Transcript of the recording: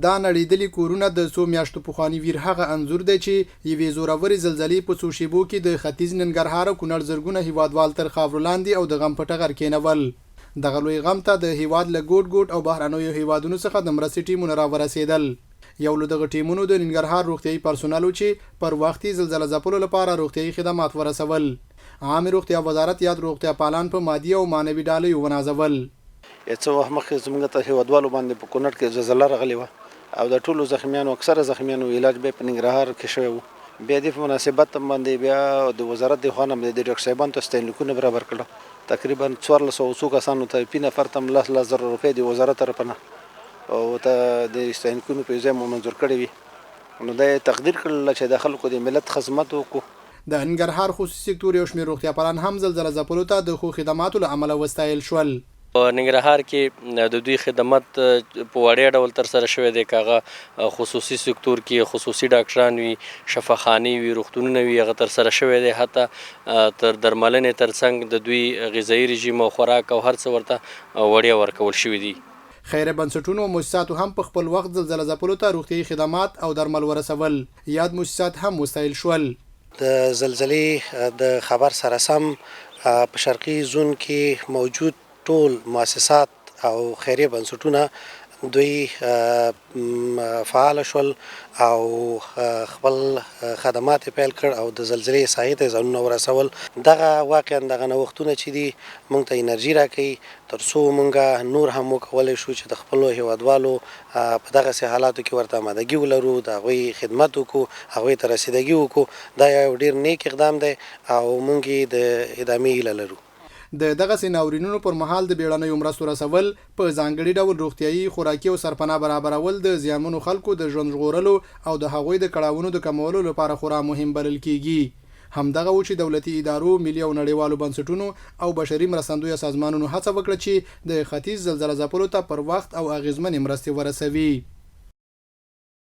دا نړېدلي کورونه د څو میاشتو پخواني ویر هغه انځور دی چې یوې زورورې زلزلې په څو شیبو کې د ختیځ ننګرهار او کونړ زرګونه هیوادوال تر خاورو لاندې او د غم په ټغر کېنول. دغه لوی غم ته د هیواد له ګوټ ګوټ او بهرنیو هیوادونو څخه د مرستې ټیمونه راورسېدل. یو له دغه ټیمونو د ننګرهار روغتیایي پرسونل چې پر وختي زلزله ځپلو لپاره روغتیایي خدمات ورسول. عامې روغتیا وزارت یاد روغتیاپالان په مادي او معنوي ډالۍ ونازول. څه وخت مخکې زموږ ته هیوادوالو باندې په کونړ کې زلزله راغلې وه او د ټولو زخمیانو اکثره زخمیانو علاج به په ننګرهار کې شوی و. بیا د مناسبت باندې بیا د وزارت د خوا نه د ډاکټر صاحبانو ته ستاینلیکونه برابر کړل. تقریبا 1400 کسانو ته 5 نفر ته 10,000 روپۍ د وزارت طرفه نه او ته د ستاینلیکونو په ځای منظور کړی وي. نو دا تقدیر کړل چې د خلکو د ملت خدمت وکړو. د ننګرهار خصوصي سکتور یو شمېر روغتیاپالان هم زلزله ځپلو ته د ښو خدماتو له امله وستایل شول. په ننګرهار کې د دوی خدمات په وړیا ډول ترسره شوی دی. که هغه خصوصي سکتور کې خصوصي ډاکټران وي، شفاخانې وي، روغتونونه وي، هغه ترسره شوی دی. حتی تر درملنې ترڅنګ د دوی غذایي رژیم او خوراک او هر څه ورته وړیا ورکول شوي دي. خیریه بنسټونو او مؤسساتو هم په خپل وخت زلزله ځپلو ته روغتیایي خدمات او درمل ورسول. یاد مؤسسات هم وستایل شول. د زلزلې د خبر سره سم په شرقي زون کې موجود ټول مؤسسات او خیریه بنسټونه دوی فعال شول او خپل خدمات پیل کړ او د زلزلې ساحې ته ځانونه ورسول. دغه واقعا دغه نوښتونه چې دي موږ ته انرژي راکوي تر څو موږ نور هم وکولی شو چې د خپلو هیوادوالو په دغسې حالاتو کې ورته آمادګي ولرو، د هغوی خدمت وکړو، هغوی ته رسیدګي وکړو. دا یو ډېر نیک اقدام دی او موږ یې د ادامې هیله لرو. د دغسې ناورینونو پر مهال د بیړنیو مرستو رسول، په ځانګړي ډول روغتیایي، خوراکي او سرپناه برابرول د زیانمنو خلکو د ژوند ژغورلو او د هغوی د کړاوونو د کمولو لپاره خورا مهم بلل کیږي. همدغه و چې دولتي ادارو، ملي او نړیوالو بنسټونو او بشري مرستندویه سازمانونو هڅه وکړه چې د ختیځ زلزله ځپلو ته پر وخت او اغیزمنې مرستې ورسوي.